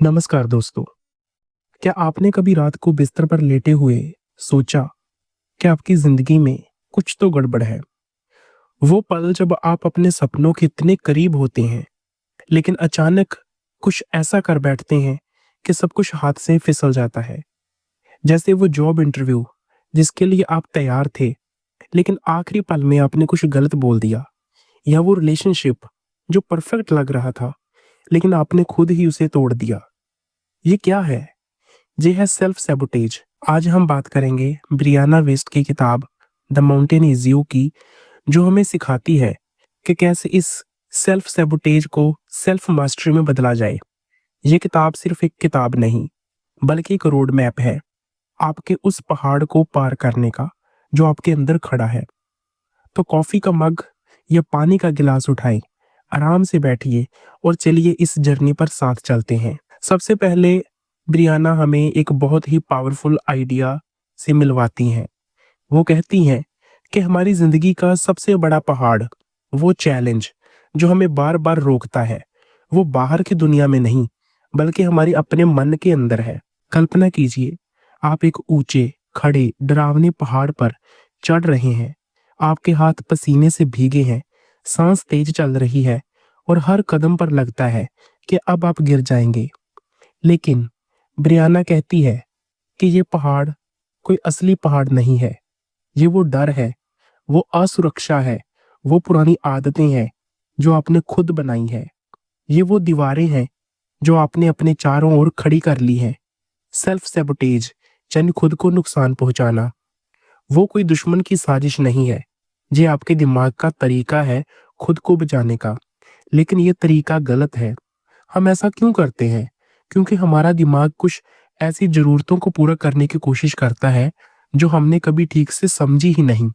नमस्कार दोस्तों। क्या आपने कभी रात को बिस्तर पर लेटे हुए सोचा कि आपकी जिंदगी में कुछ तो गड़बड़ है? वो पल जब आप अपने सपनों के इतने करीब होते हैं, लेकिन अचानक कुछ ऐसा कर बैठते हैं कि सब कुछ हाथ से फिसल जाता है। जैसे वो जॉब इंटरव्यू जिसके लिए आप तैयार थे, लेकिन आखिरी पल में आपने कुछ गलत बोल दिया, या वो रिलेशनशिप जो परफेक्ट लग रहा था, लेकिन आपने खुद ही उसे तोड़ दिया। ये क्या है? ये है सेल्फ सैबोटेज। आज हम बात करेंगे ब्रियाना वेस्ट की किताब द माउंटेन इज यू की, जो हमें सिखाती है कि कैसे इस सेल्फ सैबोटेज को सेल्फ मास्टरी में बदला जाए। ये किताब सिर्फ एक किताब नहीं, बल्कि एक रोड मैप है आपके उस पहाड़ को पार करने का जो आपके अंदर खड़ा है। तो कॉफी का मग या पानी का गिलास उठाएं, आराम से बैठिए और चलिए इस जर्नी पर साथ चलते हैं। सबसे पहले ब्रियाना हमें एक बहुत ही पावरफुल आइडिया से मिलवाती हैं। वो कहती हैं कि हमारी जिंदगी का सबसे बड़ा पहाड़, वो चैलेंज जो हमें बार बार रोकता है, वो बाहर की दुनिया में नहीं, बल्कि हमारे अपने मन के अंदर है। कल्पना कीजिए, आप एक ऊंचे खड़े डरावने पहाड़ पर चढ़ रहे हैं। आपके हाथ पसीने से भीगे हैं, सांस तेज चल रही है और हर कदम पर लगता है कि अब आप गिर जाएंगे। लेकिन ब्रियाना कहती है कि ये पहाड़ कोई असली पहाड़ नहीं है। ये वो डर है, वो असुरक्षा है, वो पुरानी आदतें हैं जो आपने खुद बनाई है। ये वो दीवारें हैं जो आपने अपने चारों ओर खड़ी कर ली हैं। सेल्फ सैबोटेज यानी खुद को नुकसान पहुंचाना, वो कोई दुश्मन की साजिश नहीं है। ये आपके दिमाग का तरीका है खुद को बचाने का। लेकिन ये तरीका गलत है। हम ऐसा क्यों करते हैं? क्योंकि हमारा दिमाग कुछ ऐसी जरूरतों को पूरा करने की कोशिश करता है जो हमने कभी ठीक से समझी ही नहीं।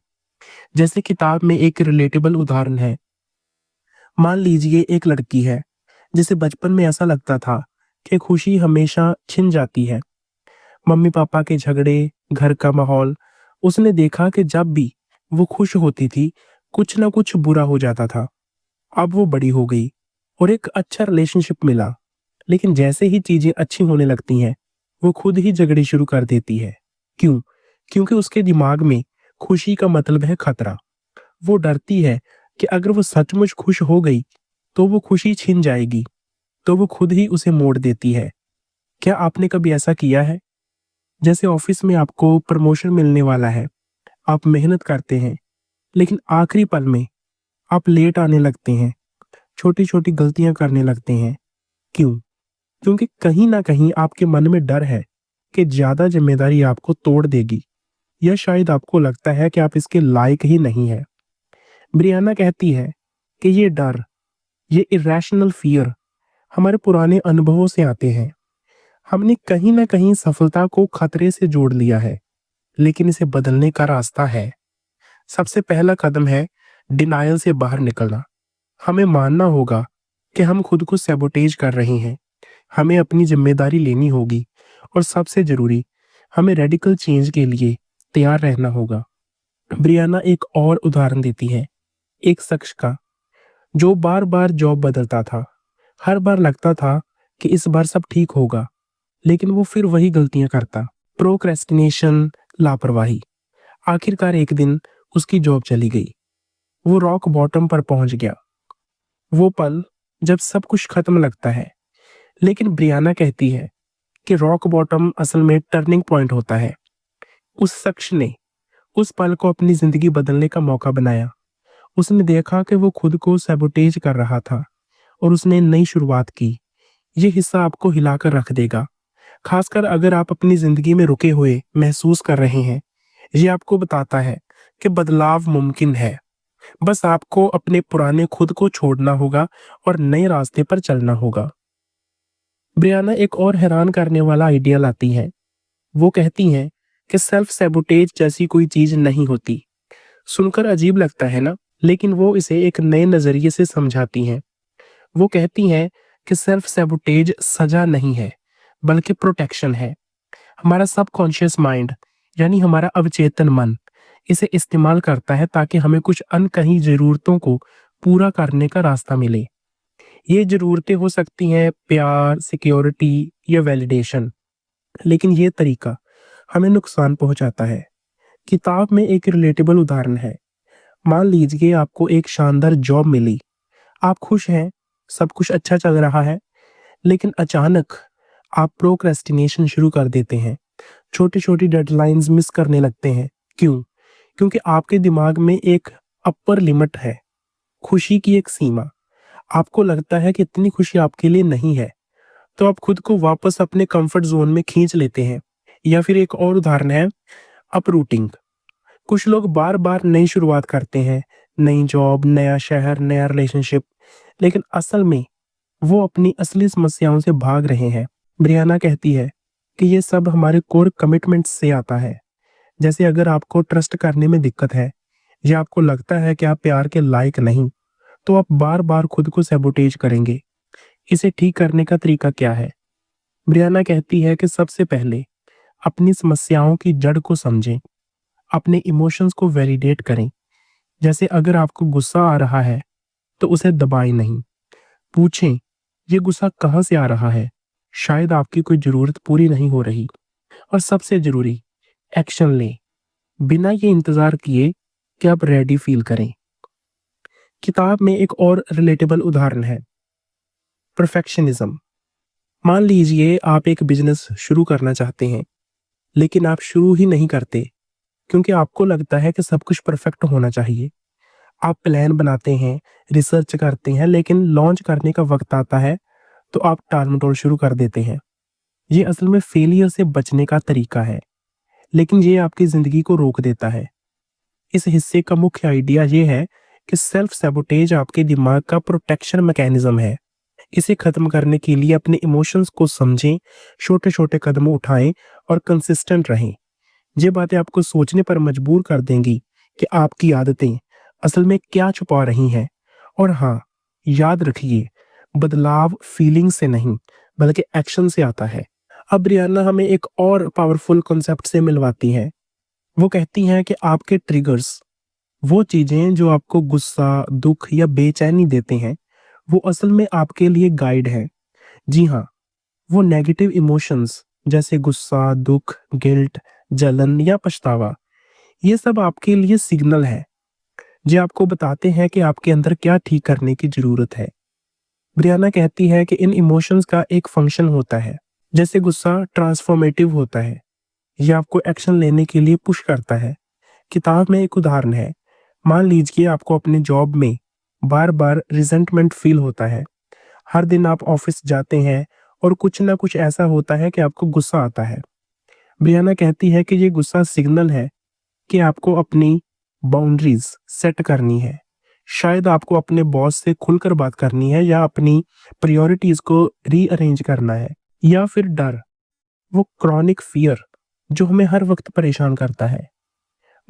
जैसे किताब में एक रिलेटेबल उदाहरण है। मान लीजिए एक लड़की है जिसे बचपन में ऐसा लगता था कि खुशी हमेशा छिन जाती है। मम्मी पापा के झगड़े, घर का माहौल, उसने देखा कि जब भी वो खुश होती थी, कुछ ना कुछ बुरा हो जाता था। अब वो बड़ी हो गई और एक अच्छा रिलेशनशिप मिला, लेकिन जैसे ही चीजें अच्छी होने लगती हैं, वो खुद ही झगड़े शुरू कर देती है। क्यों? क्योंकि उसके दिमाग में खुशी का मतलब है खतरा। वो डरती है कि अगर वो सचमुच खुश हो गई तो वो खुशी छिन जाएगी, तो वो खुद ही उसे मोड़ देती है। क्या आपने कभी ऐसा किया है? जैसे ऑफिस में आपको प्रमोशन मिलने वाला है, आप मेहनत करते हैं, लेकिन आखिरी पल में आप लेट आने लगते हैं, छोटी छोटी गलतियां करने लगते हैं। क्यों? क्योंकि कहीं ना कहीं आपके मन में डर है कि ज्यादा जिम्मेदारी आपको तोड़ देगी, या शायद आपको लगता है कि आप इसके लायक ही नहीं है। ब्रियाना कहती है कि ये डर, ये इरेशनल फियर हमारे पुराने अनुभवों से आते हैं। हमने कहीं ना कहीं सफलता को खतरे से जोड़ लिया है, लेकिन इसे बदलने का रास्ता है। सबसे पहला कदम है डिनायल से बाहर निकलना। हमें मानना होगा कि हम खुद को सैबोटेज कर रहे हैं। हमें अपनी जिम्मेदारी लेनी होगी, और सबसे जरूरी, हमें रेडिकल चेंज के लिए तैयार रहना होगा। ब्रियाना एक और उदाहरण देती है, एक शख्स का जो बार बार जॉब बदलता था। हर बार लगता था कि इस बार सब ठीक होगा, लेकिन वो फिर वही गलतियां करता। प्रोक्रेस्टिनेशन, लापरवाही। आखिरकार एक दिन उसकी जॉब चली गई। वो रॉक बॉटम पर पहुंच गया। वो पल जब सब कुछ खत्म लगता है। लेकिन ब्रियाना कहती है कि रॉक बॉटम असल में टर्निंग पॉइंट होता है। उस शख्स ने उस पल को अपनी जिंदगी बदलने का मौका बनाया। उसने देखा कि वो खुद को सैबोटेज कर रहा था, और उसने नई शुरुआत की। ये हिस्सा आपको हिलाकर रख देगा, खासकर अगर आप अपनी जिंदगी में रुके हुए महसूस कर रहे हैं। ये आपको बताता है कि बदलाव मुमकिन है। बस आपको अपने पुराने खुद को छोड़ना होगा और नए रास्ते पर चलना होगा। ब्रियाना एक और हैरान करने वाला आइडिया लाती हैं। वो कहती हैं कि सेल्फ सैबोटेज जैसी कोई चीज नहीं होती। सुनकर अजीब लगता है ना, लेकिन वो इसे एक नए नजरिए से समझाती हैं। वो कहती हैं कि सेल्फ सैबोटेज सजा नहीं है, बल्कि प्रोटेक्शन है। हमारा सबकॉन्शियस माइंड, यानी हमारा अवचेतन मन, इसे इस्तेमाल करता है ताकि हमें कुछ अनकही जरूरतों को पूरा करने का रास्ता मिले। ये ज़रूरतें हो सकती हैं प्यार, सिक्योरिटी या वैलिडेशन, लेकिन ये तरीका हमें नुकसान पहुँचाता है। किताब में एक रिलेटेबल उदाहरण है। मान लीजिए आपको एक शानदार जॉब मिली, आप खुश हैं, सब कुछ अच्छा चल रहा है, लेकिन अचानक आप प्रोक्रेस्टिनेशन शुरू कर देते हैं। छोटी-छोटी डेडलाइन्स मिस करने लगते हैं। क्यों? क्योंकि आपके दिमाग में एक अपर लिमिट है, खुशी की एक सीमा। आपको लगता है कि इतनी खुशी आपके लिए नहीं है, तो आप खुद को वापस अपने कंफर्ट ज़ोन में खींच लेते हैं। या फिर एक और उदाहरण है अपरूटिंग। कुछ लोग बार-बार नई शुरुआत करते हैं, नई जॉब, नया शहर, नया रिलेशनशिप, लेकिन असल में वो अपनी असली समस्याओं से भाग रहे हैं। ब्रियाना कहती है कि ये सब हमारे कोर कमिटमेंट्स से आता है। जैसे अगर आपको ट्रस्ट करने में दिक्कत है या आपको लगता है कि आप प्यार के लायक नहीं, तो आप बार-बार खुद को सैबोटेज करेंगे। इसे ठीक करने का तरीका क्या है? ब्रियाना कहती है कि सबसे पहले अपनी समस्याओं की जड़ को समझें, अपने इमोशंस को वैलिडेट करें। जैसे अगर आपको गुस्सा आ रहा है, तो उसे दबाएं नहीं। पूछें, ये गुस्सा कहाँ से आ रहा है? शायद आपकी कोई ज़रूरत पूरी नहीं हो रही। और सबसे ज़रूरी, एक्शन लें, बिना ये इंतज़ार किए कि आप रेडी फ़ील करें। किताब में एक और रिलेटेबल उदाहरण है, परफेक्शनिज़्म। मान लीजिए आप एक बिज़नेस शुरू करना चाहते हैं, लेकिन आप शुरू ही नहीं करते क्योंकि आपको लगता है कि सब कुछ परफेक्ट होना चाहिए। आप प्लान बनाते हैं, रिसर्च करते हैं, लेकिन लॉन्च करने का वक़्त आता है, तो आप टाल-मटोल शुरू कर देते हैं। ये असल में फेलियर से बचने का तरीका है, लेकिन ये आपकी ज़िंदगी को रोक देता है। इस हिस्से का मुख्य आइडिया ये है कि सेल्फ सैबोटेज आपके दिमाग का प्रोटेक्शन मैकेनिज़्म है। इसे खत्म करने के लिए अपने इमोशंस को समझें, छोटे-छोटे कदम उठाएँ और कंसिस्टेंट रहें। ये बातें आपको सोचने पर मजबूर कर देंगी कि आपकी आदतें असल में क्या छुपा रही हैं। और हाँ, याद रखिए, बदलाव फीलिंग से नहीं, बल्कि एक्शन से आता है। अब ब्रियाना हमें एक और पावरफुल कॉन्सेप्ट से मिलवाती हैं। वो कहती हैं कि आपके ट्रिगर्स, वो चीज़ें जो आपको गुस्सा, दुःख या बेचैनी देते हैं, वो असल में आपके लिए गाइड हैं। जी हाँ, वो नेगेटिव इमोशंस जैसे गुस्सा, दुःख, गिल्ट, जलन या पछतावा, ये सब आपके लिए सिग्नल है, जो आपको बताते हैं कि आपके अंदर क्या ठीक करने की ज़रूरत है। ब्रियाना कहती है कि इन इमोशंस का एक फंक्शन होता है। जैसे गुस्सा ट्रांसफॉर्मेटिव होता है, ये आपको एक्शन लेने के लिए पुश करता है। किताब में एक उदाहरण है, मान लीजिए आपको अपने जॉब में बार-बार रिज़ेंटमेंट फ़ील होता है। हर दिन आप ऑफ़िस जाते हैं और कुछ ना कुछ ऐसा होता है कि आपको गुस्सा आता है। ब्रियाना कहती है कि ये गुस्सा सिग्नल है कि आपको अपनी बाउंड्रीज़ सेट करनी है। शायद आपको अपने बॉस से खुलकर बात करनी है या अपनी प्रायोरिटीज़ को रीअरेंज करना है। या फिर डर, वो क्रॉनिक फ़ियर जो हमें हर वक़्त परेशान करता है।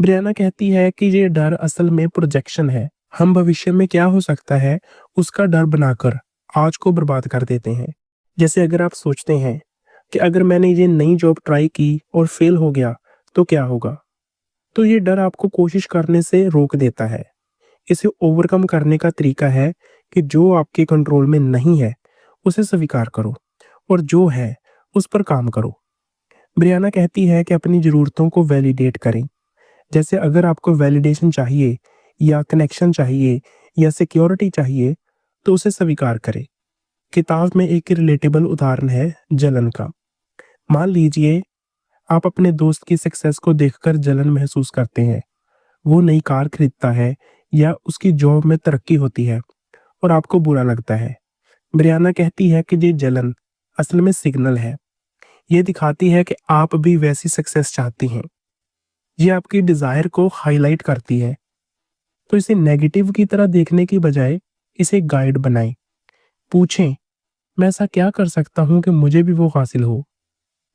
ब्रियाना कहती है कि ये डर असल में प्रोजेक्शन है। हम भविष्य में क्या हो सकता है, उसका डर बनाकर आज को बर्बाद कर देते हैं। जैसे अगर आप सोचते हैं कि अगर मैंने ये नई जॉब ट्राई की और फेल हो गया, तो क्या होगा? तो ये डर आपको कोशिश करने से रोक देता है। इसे ओवरकम करने का तरीका है कि जो आपके कंट्रोल में नहीं है, उसे स्वीकार करो और जो है, उस पर काम करो। ब्रियाना कहती है कि अपनी ज़रूरतों को वैलिडेट करें। जैसे अगर आपको वैलिडेशन चाहिए या कनेक्शन चाहिए या सिक्योरिटी चाहिए, तो उसे स्वीकार करें। किताब में एक रिलेटेबल उदाहरण है जलन का। मान लीजिए आप अपने दोस्त की सक्सेस को देखकर जलन महसूस करते हैं। वो नई कार खरीदता है या उसकी जॉब में तरक्की होती है और आपको बुरा लगता है। ब्रियाना कहती है कि ये जलन असल में सिग्नल है। ये दिखाती है कि आप भी वैसी सक्सेस चाहती हैं। ये आपकी डिज़ायर को हाईलाइट करती है। तो इसे नेगेटिव की तरह देखने की बजाय इसे गाइड बनाएं। पूछें, मैं ऐसा क्या कर सकता हूँ कि मुझे भी वो हासिल हो?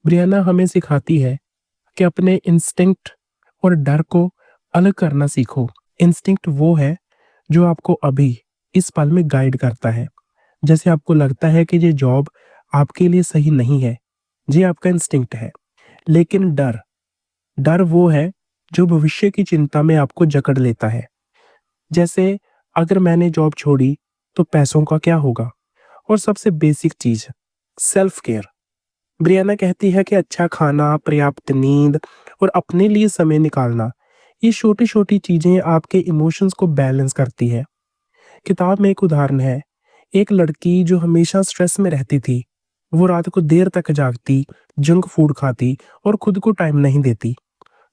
ब्रियाना हमें सिखाती है कि अपने इंस्टिंक्ट और डर को अलग करना सीखो। इंस्टिंक्ट वो है जो आपको अभी इस पल में गाइड करता है। जैसे आपको लगता है कि ये जॉब आपके लिए सही नहीं है, ये आपका इंस्टिंक्ट है। लेकिन डर, डर वो है जो भविष्य की चिंता में आपको जकड़ लेता है। जैसे अगर मैंने जॉब छोड़ी तो पैसों का क्या होगा? और सबसे बेसिक चीज, सेल्फ केयर। ब्रियाना कहती है कि अच्छा खाना, पर्याप्त नींद और अपने लिए समय निकालना, ये छोटी छोटी चीजें आपके इमोशंस को बैलेंस करती है। किताब में एक उदाहरण है, एक लड़की जो हमेशा स्ट्रेस में रहती थी, वो रात को देर तक जागती, जंक फूड खाती और खुद को टाइम नहीं देती।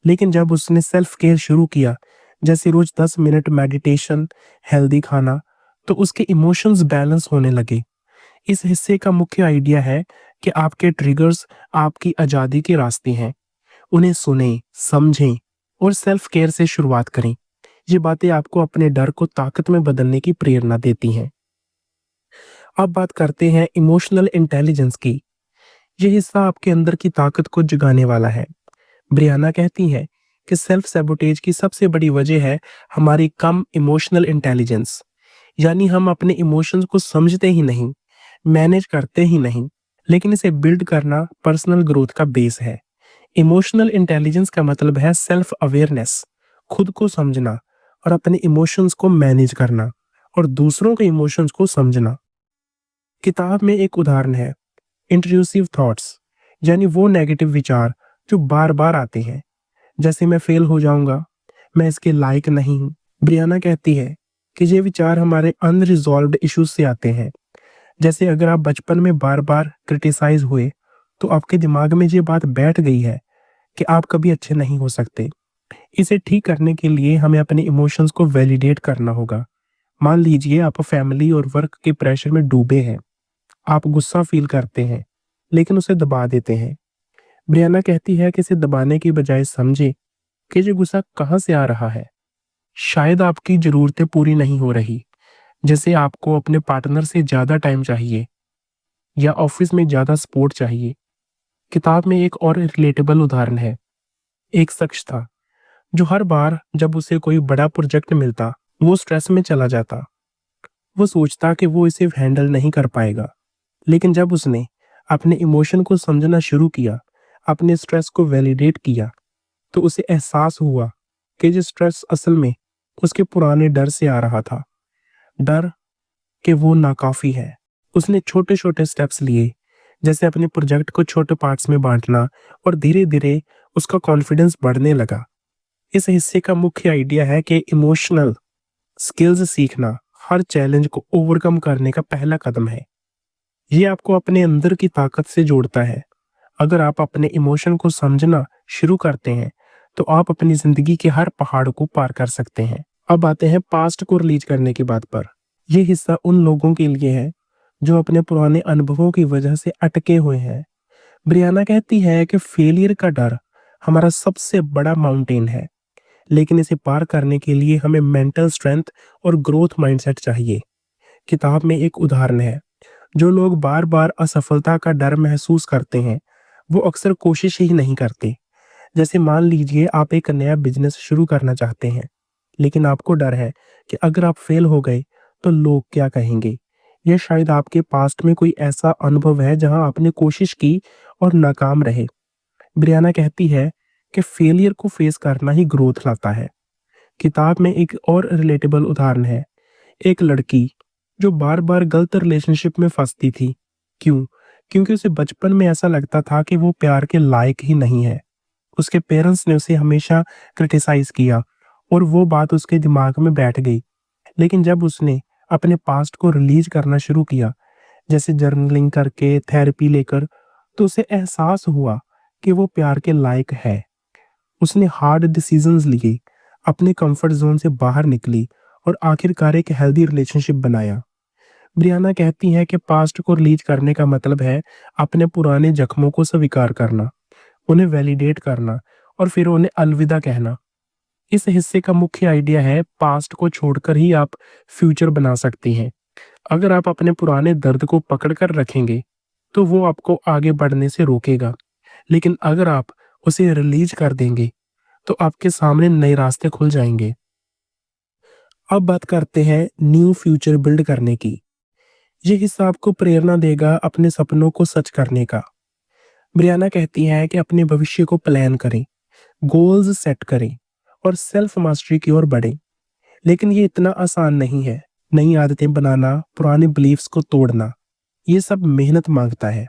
लेकिन जब उसने सेल्फ केयर शुरू किया, जैसे रोज 10 मिनट मेडिटेशन, हेल्दी खाना, तो उसके इमोशंस बैलेंस होने लगे। इस हिस्से का मुख्य आइडिया है कि आपके ट्रिगर्स आपकी आजादी के रास्ते हैं। उन्हें सुनें, समझें और सेल्फ केयर से शुरुआत करें। ये बातें आपको अपने डर को ताकत में बदलने की प्रेरणा देती हैं। अब बात करते हैं इमोशनल इंटेलिजेंस की। ये हिस्सा आपके अंदर की ताकत को जगाने वाला है। ब्रियाना कहती है कि सेल्फ सैबोटेज की सबसे बड़ी वजह है हमारी कम इमोशनल इंटेलिजेंस, यानी हम अपने इमोशंस को समझते ही नहीं, मैनेज करते ही नहीं। लेकिन इसे बिल्ड करना पर्सनल ग्रोथ का बेस है। इमोशनल इंटेलिजेंस का मतलब है सेल्फ अवेयरनेस, खुद को समझना और अपने इमोशंस को मैनेज करना और दूसरों के इमोशंस को समझना। किताब में एक उदाहरण है, इंट्रूसिव थॉट्स, यानी वो नेगेटिव विचार जो बार बार आते हैं, जैसे मैं फेल हो जाऊंगा, मैं इसके लायक नहीं हूं। ब्रियाना कहती है कि ये विचार हमारे अनरिजॉल्व्ड इश्यूज से आते हैं। जैसे अगर आप बचपन में बार बार क्रिटिसाइज हुए, तो आपके दिमाग में ये बात बैठ गई है कि आप कभी अच्छे नहीं हो सकते। इसे ठीक करने के लिए हमें अपने इमोशंस को वैलिडेट करना होगा। मान लीजिए आप फैमिली और वर्क के प्रेशर में डूबे हैं, आप गुस्सा फील करते हैं लेकिन उसे दबा देते हैं। ब्रियाना कहती है कि इसे दबाने की बजाय समझे कि ये गुस्सा कहाँ से आ रहा है। शायद आपकी जरूरतें पूरी नहीं हो रही, जैसे आपको अपने पार्टनर से ज्यादा टाइम चाहिए या ऑफिस में ज्यादा सपोर्ट चाहिए। किताब में एक और रिलेटेबल उदाहरण है, एक शख्स था जो हर बार जब उसे कोई बड़ा प्रोजेक्ट मिलता, वो स्ट्रेस में चला जाता। वो सोचता कि वो इसे हैंडल नहीं कर पाएगा। लेकिन जब उसने अपने इमोशन को समझना शुरू किया, अपने स्ट्रेस को वैलिडेट किया, तो उसे एहसास हुआ कि ये स्ट्रेस असल में उसके पुराने डर से आ रहा था। डर कि वो नाकाफी है। उसने छोटे छोटे स्टेप्स लिए, जैसे अपने प्रोजेक्ट को छोटे पार्ट्स में बांटना, और धीरे धीरे उसका कॉन्फिडेंस बढ़ने लगा। इस हिस्से का मुख्य आइडिया है कि इमोशनल स्किल्स सीखना हर चैलेंज को ओवरकम करने का पहला कदम है। ये आपको अपने अंदर की ताकत से जोड़ता है। अगर आप अपने इमोशन को समझना शुरू करते हैं, तो आप अपनी जिंदगी के हर पहाड़ को पार कर सकते हैं। अब आते हैं पास्ट को रिलीज करने की बात पर। यह हिस्सा उन लोगों के लिए है जो अपने पुराने अनुभवों की वजह से अटके हुए हैं। ब्रियाना कहती है कि फेलियर का डर हमारा सबसे बड़ा माउंटेन है, लेकिन इसे पार करने के लिए हमें मेंटल स्ट्रेंथ और ग्रोथ माइंडसेट चाहिए। किताब में एक उदाहरण है, जो लोग बार बार असफलता का डर महसूस करते हैं, वो अक्सर कोशिश ही नहीं करते। जैसे मान लीजिए आप एक नया बिजनेस शुरू करना चाहते हैं, लेकिन आपको डर है कि अगर आप फेल हो गए तो लोग क्या कहेंगे। यह शायद आपके पास्ट में कोई ऐसा अनुभव है जहां आपने कोशिश की और नाकाम रहे। ब्रियाना कहती है कि फेलियर को फेस करना ही ग्रोथ लाता है। किताब में एक और रिलेटेबल उदाहरण है, एक लड़की जो बार बार गलत रिलेशनशिप में फंसती थी। क्यों? क्योंकि उसे बचपन में ऐसा लगता था कि वो प्यार के लायक ही नहीं है। उसके पेरेंट्स ने उसे हमेशा क्रिटिसाइज किया और वो बात उसके दिमाग में बैठ गई। लेकिन जब उसने अपने पास्ट को रिलीज करना शुरू किया, जैसे जर्नलिंग करके, थेरेपी लेकर, तो उसे एहसास हुआ कि वो प्यार के लायक है। उसने हार्ड डिसीजंस लिए, अपने कंफर्ट जोन से बाहर निकली और आखिरकार एक हेल्दी रिलेशनशिप बनाया। ब्रियाना कहती है कि पास्ट को रिलीज करने का मतलब है अपने पुराने जख्मों को स्वीकार करना, उन्हें वैलिडेट करना और फिर उन्हें अलविदा कहना। इस हिस्से का मुख्य आइडिया है, पास्ट को छोड़कर ही आप फ्यूचर बना सकती हैं। अगर आप अपने पुराने दर्द को पकड़ कर रखेंगे, तो वो आपको आगे बढ़ने से रोकेगा। लेकिन अगर आप उसे रिलीज कर देंगे, तो आपके सामने नए रास्ते खुल जाएंगे। अब बात करते हैं न्यू फ्यूचर बिल्ड करने की। ये हिस्सा आपको प्रेरणा देगा अपने सपनों को सच करने का। ब्रियाना कहती है कि अपने भविष्य को प्लान करें, गोल्स सेट करें और सेल्फ मास्टरी की ओर बढ़ें। लेकिन ये इतना आसान नहीं है। नई आदतें बनाना, पुराने बिलीफ्स को तोड़ना, ये सब मेहनत मांगता है।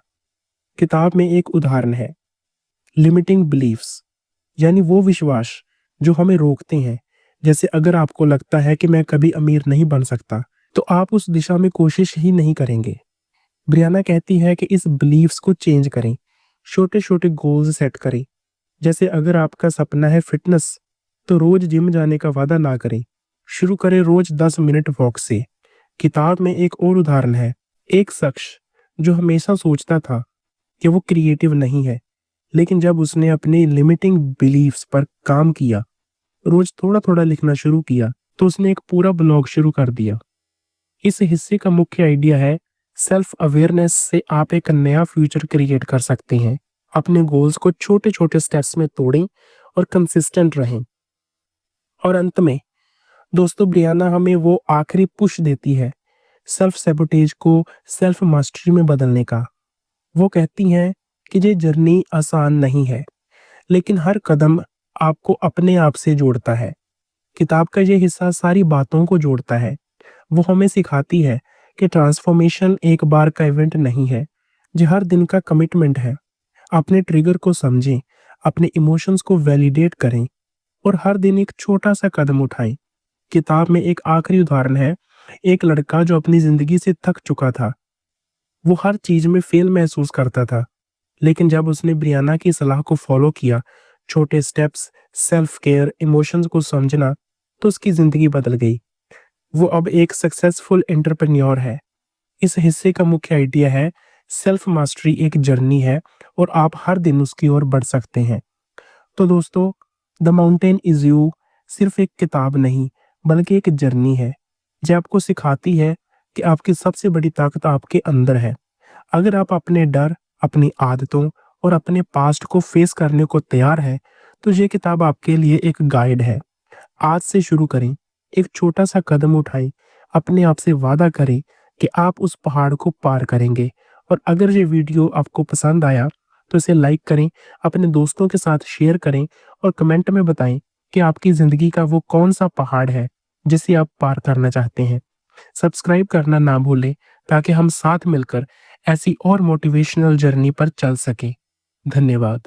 किताब में एक उदाहरण है, लिमिटिंग बिलीफ्स, यानी वो विश्वास जो हमें रोकते हैं। जैसे अगर आपको लगता है कि मैं कभी अमीर नहीं बन सकता, तो आप उस दिशा में कोशिश ही नहीं करेंगे। ब्रियाना कहती है कि इस बिलीफ्स को चेंज करें, छोटे छोटे गोल्स सेट करें। जैसे अगर आपका सपना है फिटनेस, तो रोज जिम जाने का वादा ना करें, शुरू करें रोज 10 मिनट वॉक से। किताब में एक और उदाहरण है, एक शख्स जो हमेशा सोचता था कि वो क्रिएटिव नहीं है, लेकिन जब उसने अपने लिमिटिंग बिलीफ्स पर काम किया, रोज थोड़ा थोड़ा लिखना शुरू किया, तो उसने एक पूरा ब्लॉग शुरू कर दिया। इस हिस्से का मुख्य आइडिया है, सेल्फ अवेयरनेस से आप एक नया फ्यूचर क्रिएट कर सकते हैं। अपने गोल्स को छोटे छोटे स्टेप्स में तोड़ें और कंसिस्टेंट रहें। और अंत में दोस्तों, ब्रियाना हमें वो आखिरी पुश देती है, सेल्फ सैबोटेज को सेल्फ मास्टरी में बदलने का। वो कहती हैं कि ये जर्नी आसान नहीं है, लेकिन हर कदम आपको अपने आप से जोड़ता है। किताब का ये हिस्सा सारी बातों को जोड़ता है। वो हमें सिखाती है कि ट्रांसफॉर्मेशन एक बार का इवेंट नहीं है, ये हर दिन का कमिटमेंट है। अपने ट्रिगर को समझें, अपने इमोशंस को वैलिडेट करें और हर दिन एक छोटा सा कदम उठाएं। किताब में एक आखिरी उदाहरण है, एक लड़का जो अपनी जिंदगी से थक चुका था। वो हर चीज में फेल महसूस करता था, लेकिन जब उसने ब्रियाना की सलाह को फॉलो किया, छोटे स्टेप्स, सेल्फ केयर, इमोशंस को समझना, तो उसकी जिंदगी बदल गई। वो अब एक सक्सेसफुल एंटरप्रेन्योर है। इस हिस्से का मुख्य आइडिया है, सेल्फ मास्टरी एक जर्नी है और आप हर दिन उसकी ओर बढ़ सकते हैं। तो दोस्तों, द माउंटेन इज यू सिर्फ एक किताब नहीं, बल्कि एक जर्नी है जो आपको सिखाती है कि आपकी सबसे बड़ी ताकत आपके अंदर है। अगर आप अपने डर, अपनी आदतों और अपने पास्ट को फेस करने को तैयार हैं, तो ये किताब आपके लिए एक गाइड है। आज से शुरू करें, एक छोटा सा कदम उठाएं, अपने आप से वादा करें कि आप उस पहाड़ को पार करेंगे। और अगर ये वीडियो आपको पसंद आया, तो इसे लाइक करें, अपने दोस्तों के साथ शेयर करें और कमेंट में बताएं कि आपकी ज़िंदगी का वो कौन सा पहाड़ है जिसे आप पार करना चाहते हैं। सब्सक्राइब करना ना भूलें, ताकि हम साथ मिलकर ऐसी और मोटिवेशनल जर्नी पर चल सकें। धन्यवाद।